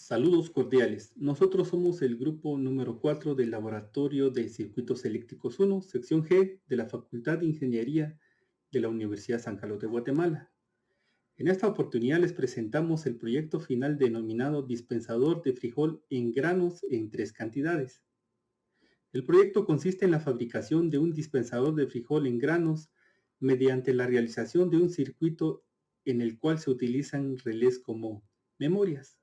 Saludos cordiales. Nosotros somos el grupo número 4 del Laboratorio de Circuitos Eléctricos 1, sección G de la Facultad de Ingeniería de la Universidad San Carlos de Guatemala. En esta oportunidad les presentamos el proyecto final denominado Dispensador de frijol en granos en tres cantidades. El proyecto consiste en la fabricación de un dispensador de frijol en granos mediante la realización de un circuito en el cual se utilizan relés como memorias,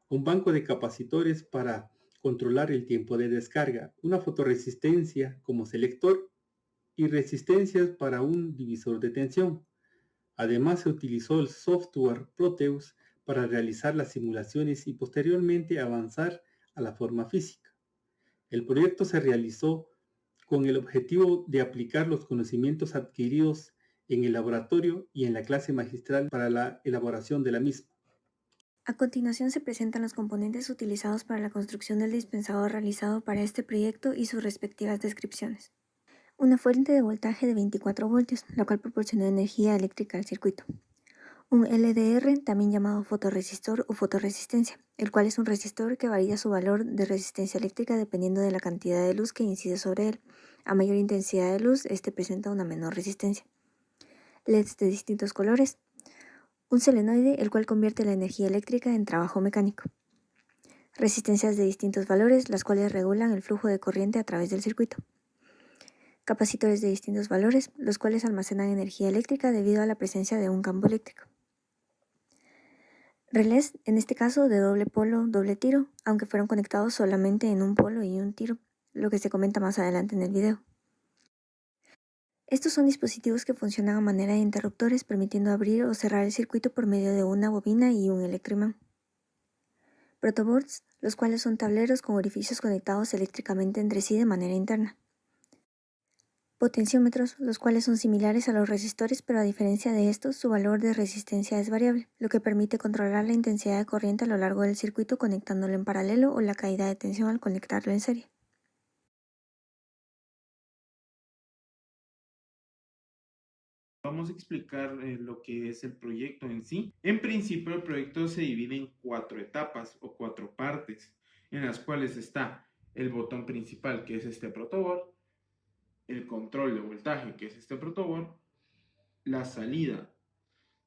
un banco de capacitores para controlar el tiempo de descarga, una fotorresistencia como selector y resistencias para un divisor de tensión. Además se utilizó el software Proteus para realizar las simulaciones y posteriormente avanzar a la forma física. El proyecto se realizó con el objetivo de aplicar los conocimientos adquiridos en el laboratorio y en la clase magistral para la elaboración de la misma. A continuación se presentan los componentes utilizados para la construcción del dispensador realizado para este proyecto y sus respectivas descripciones. Una fuente de voltaje de 24 voltios, la cual proporciona energía eléctrica al circuito. Un LDR, también llamado fotorresistor o fotorresistencia, el cual es un resistor que varía su valor de resistencia eléctrica dependiendo de la cantidad de luz que incide sobre él. A mayor intensidad de luz, este presenta una menor resistencia. LEDs de distintos colores. Un solenoide, el cual convierte la energía eléctrica en trabajo mecánico. Resistencias de distintos valores, las cuales regulan el flujo de corriente a través del circuito. Capacitores de distintos valores, los cuales almacenan energía eléctrica debido a la presencia de un campo eléctrico. Relés, en este caso de doble polo, doble tiro, aunque fueron conectados solamente en un polo y un tiro, lo que se comenta más adelante en el video. Estos son dispositivos que funcionan a manera de interruptores, permitiendo abrir o cerrar el circuito por medio de una bobina y un electroimán. Protoboards, los cuales son tableros con orificios conectados eléctricamente entre sí de manera interna. Potenciómetros, los cuales son similares a los resistores, pero a diferencia de estos, su valor de resistencia es variable, lo que permite controlar la intensidad de corriente a lo largo del circuito conectándolo en paralelo o la caída de tensión al conectarlo en serie. Vamos a explicar lo que es el proyecto en sí. En principio, el proyecto se divide en 4 etapas o 4 partes, en las cuales está el botón principal, que es este protoboard, el control de voltaje, que es este protoboard, la salida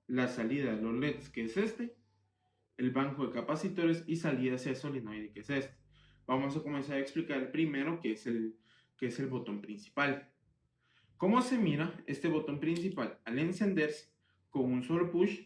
de los LEDs, que es este, el banco de capacitores y salida hacia el solenoide, que es este. Vamos a comenzar a explicar el primero, que es el botón principal. ¿Cómo se mira? Este botón principal, al encenderse con un solo push,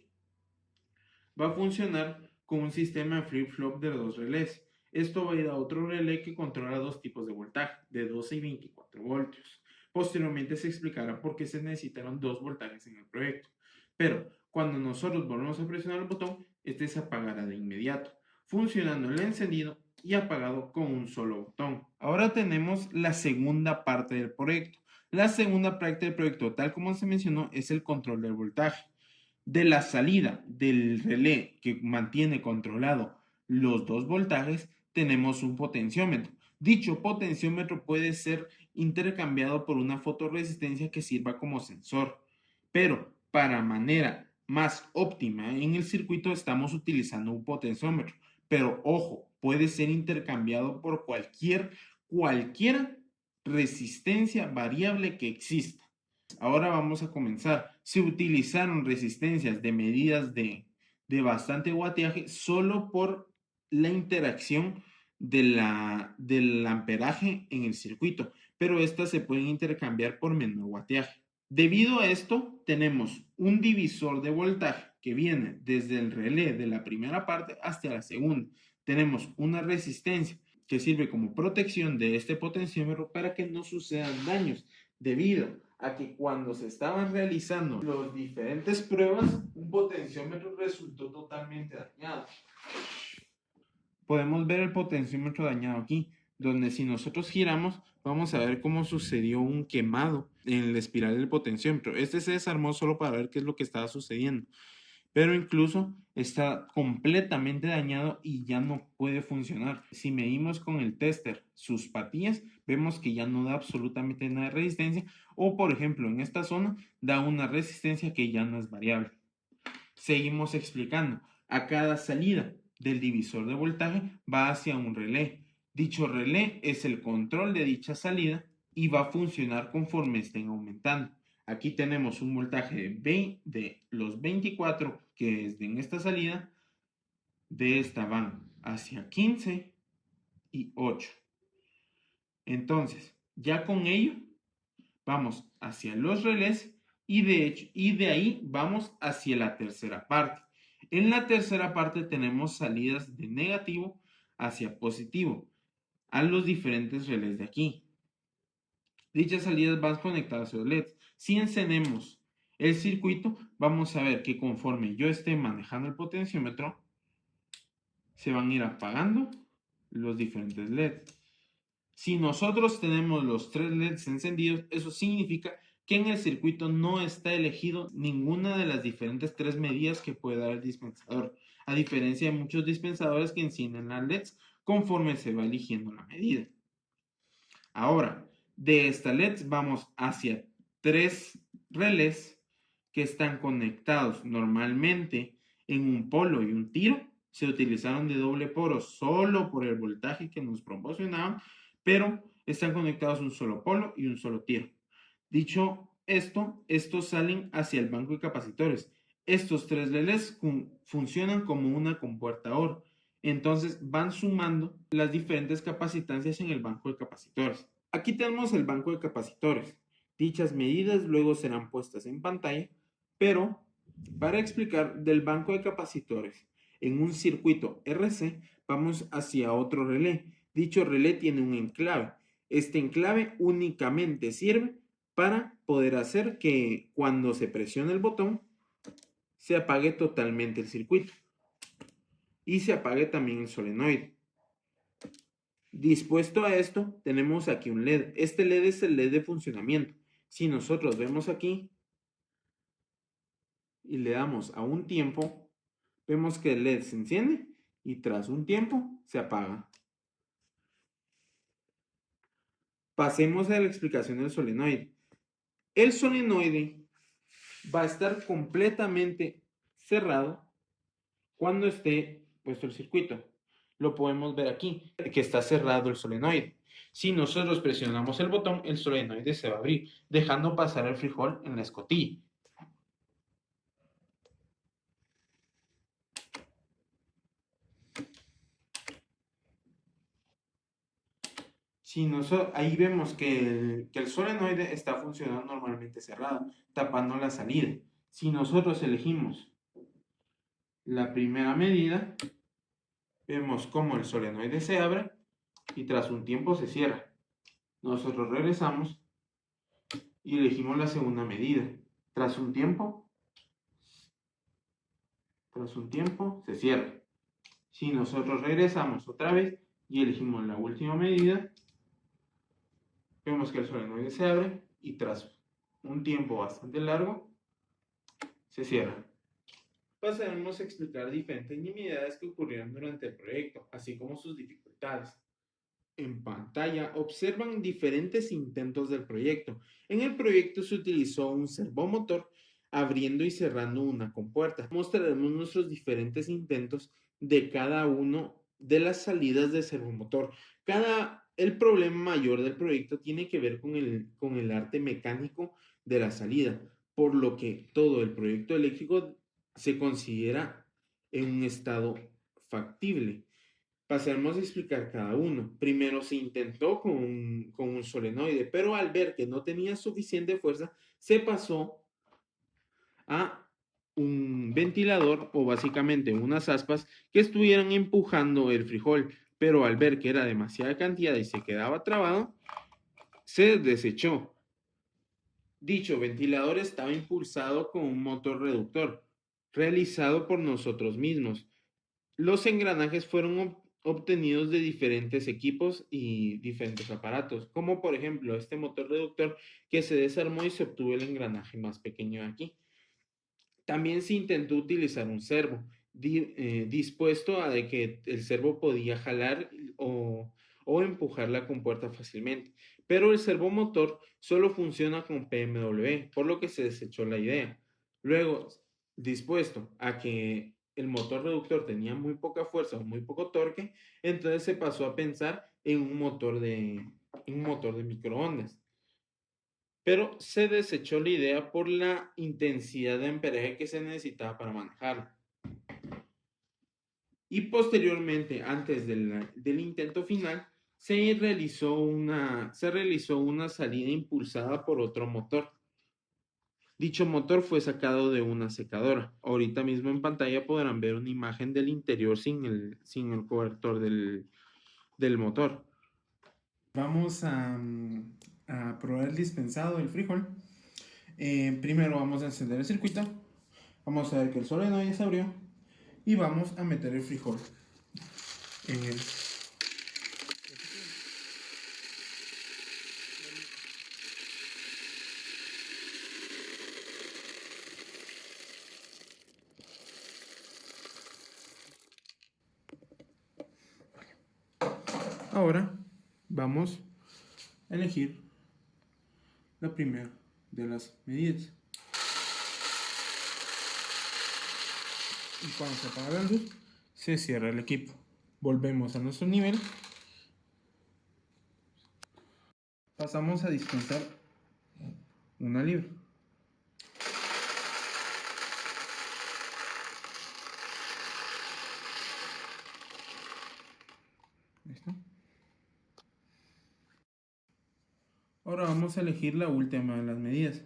va a funcionar con un sistema de flip-flop de 2 relés. Esto va a ir a otro relé que controla 2 tipos de voltaje, de 12 y 24 voltios. Posteriormente se explicará por qué se necesitaron 2 voltajes en el proyecto. Pero cuando nosotros volvemos a presionar el botón, este se apagará de inmediato, funcionando el encendido y apagado con un solo botón. Ahora tenemos la segunda parte del proyecto. La segunda parte del proyecto, tal como se mencionó, es el control del voltaje. De la salida del relé que mantiene controlado los 2 voltajes, tenemos un potenciómetro. Dicho potenciómetro puede ser intercambiado por una fotorresistencia que sirva como sensor, pero para manera más óptima en el circuito estamos utilizando un potenciómetro. Pero ojo, puede ser intercambiado por cualquier resistencia variable que exista. Ahora vamos a comenzar. Se utilizaron resistencias de medidas de bastante wattaje solo por la interacción del amperaje en el circuito, pero estas se pueden intercambiar por menor wattaje. Debido a esto, tenemos un divisor de voltaje que viene desde el relé de la primera parte hasta la segunda. Tenemos una resistencia que sirve como protección de este potenciómetro para que no sucedan daños, debido a que cuando se estaban realizando las diferentes pruebas, un potenciómetro resultó totalmente dañado. Podemos ver el potenciómetro dañado aquí, donde si nosotros giramos, vamos a ver cómo sucedió un quemado en la espiral del potenciómetro. Este se desarmó solo para ver qué es lo que estaba sucediendo, pero incluso está completamente dañado y ya no puede funcionar. Si medimos con el tester sus patillas, vemos que ya no da absolutamente nada de resistencia, o por ejemplo en esta zona da una resistencia que ya no es variable. Seguimos explicando. A cada salida del divisor de voltaje va hacia un relé. Dicho relé es el control de dicha salida y va a funcionar conforme estén aumentando. Aquí tenemos un voltaje de los 24 que es en esta salida. De esta van hacia 15 y 8. Entonces, ya con ello, vamos hacia los relés y de ahí vamos hacia la tercera parte. En la tercera parte tenemos salidas de negativo hacia positivo a los diferentes relés de aquí. Dichas salidas van conectadas a los LEDs. Si encendemos el circuito, vamos a ver que conforme yo esté manejando el potenciómetro, se van a ir apagando los diferentes LEDs. Si nosotros tenemos los 3 LEDs encendidos, eso significa que en el circuito no está elegido ninguna de las diferentes 3 medidas que puede dar el dispensador, a diferencia de muchos dispensadores que encienden las LEDs conforme se va eligiendo la medida. Ahora, de esta LEDs vamos hacia 3 relés que están conectados normalmente en un polo y un tiro. Se utilizaron de doble poro solo por el voltaje que nos proporcionaban, pero están conectados un solo polo y un solo tiro. Dicho esto, estos salen hacia el banco de capacitores. Estos 3 relés funcionan como una compuerta OR. Entonces van sumando las diferentes capacitancias en el banco de capacitores. Aquí tenemos el banco de capacitores. Dichas medidas luego serán puestas en pantalla, pero para explicar del banco de capacitores en un circuito RC, vamos hacia otro relé. Dicho relé tiene un enclave. Este enclave únicamente sirve para poder hacer que cuando se presione el botón se apague totalmente el circuito y se apague también el solenoide. Dispuesto a esto, tenemos aquí un LED. Este LED es el LED de funcionamiento. Si nosotros vemos aquí y le damos a un tiempo, vemos que el LED se enciende y tras un tiempo se apaga. Pasemos a la explicación del solenoide. El solenoide va a estar completamente cerrado cuando esté puesto el circuito. Lo podemos ver aquí, que está cerrado el solenoide. Si nosotros presionamos el botón, el solenoide se va a abrir, dejando pasar el frijol en la escotilla. Ahí vemos que el solenoide está funcionando normalmente cerrado, tapando la salida. Si nosotros elegimos la primera medida, vemos cómo el solenoide se abre y tras un tiempo se cierra. Nosotros regresamos y elegimos la segunda medida. Tras un tiempo se cierra. Si nosotros regresamos otra vez y elegimos la última medida, vemos que el solenoide se abre y tras un tiempo bastante largo se cierra. Pasaremos a explicar diferentes nimiedades que ocurrieron durante el proyecto, así como sus dificultades. En pantalla observan diferentes intentos del proyecto. En el proyecto se utilizó un servomotor abriendo y cerrando una compuerta. Mostraremos nuestros diferentes intentos de cada uno de las salidas de servomotor. El problema mayor del proyecto tiene que ver con el arte mecánico de la salida, por lo que todo el proyecto eléctrico se considera en un estado factible. Pasaremos a explicar cada uno. Primero se intentó con un solenoide, pero al ver que no tenía suficiente fuerza, se pasó a un ventilador o básicamente unas aspas que estuvieran empujando el frijol, pero al ver que era demasiada cantidad y se quedaba trabado, se desechó. Dicho ventilador estaba impulsado con un motor reductor, realizado por nosotros mismos. Los engranajes fueron obtenidos de diferentes equipos y diferentes aparatos, como por ejemplo este motor reductor que se desarmó y se obtuvo el engranaje más pequeño de aquí. También se intentó utilizar un servo, dispuesto a de que el servo podía jalar o empujar la compuerta fácilmente, pero el servomotor solo funciona con PMW, por lo que se desechó la idea. Luego, dispuesto a que el motor reductor tenía muy poca fuerza o muy poco torque, entonces se pasó a pensar en un motor de microondas. Pero se desechó la idea por la intensidad de amperaje que se necesitaba para manejarlo. Y posteriormente, antes del intento final, se realizó una salida impulsada por otro motor. Dicho motor fue sacado de una secadora. Ahorita mismo en pantalla podrán ver una imagen del interior sin el cobertor del motor. Vamos a probar el dispensado del frijol. Primero vamos a encender el circuito. Vamos a ver que el solenoide ya se abrió. Y vamos a meter el frijol en el... Ahora vamos a elegir la primera de las medidas. Y cuando se apaga la luz, se cierra el equipo. Volvemos a nuestro nivel. Pasamos a dispensar una libra. ¿Listo? Ahora vamos a elegir la última de las medidas.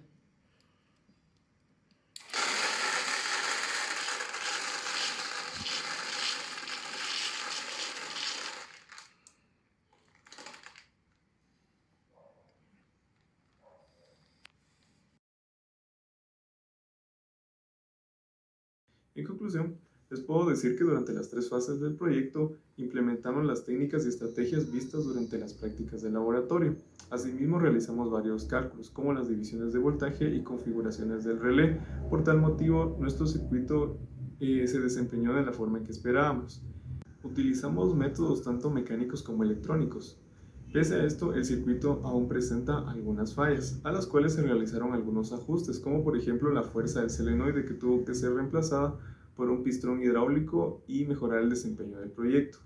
En conclusión, les puedo decir que durante las 3 fases del proyecto implementamos las técnicas y estrategias vistas durante las prácticas de laboratorio. Asimismo, realizamos varios cálculos, como las divisiones de voltaje y configuraciones del relé. Por tal motivo, nuestro circuito se desempeñó de la forma que esperábamos. Utilizamos métodos tanto mecánicos como electrónicos. Pese a esto, el circuito aún presenta algunas fallas, a las cuales se realizaron algunos ajustes, como por ejemplo la fuerza del solenoide que tuvo que ser reemplazada por un pistón hidráulico y mejorar el desempeño del proyecto.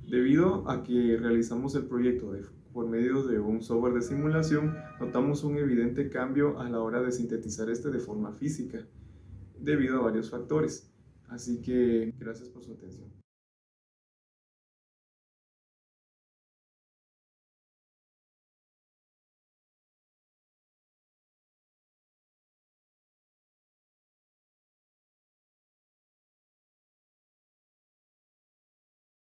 Debido a que realizamos el proyecto por medio de un software de simulación, notamos un evidente cambio a la hora de sintetizar este de forma física, debido a varios factores. Así que gracias por su atención.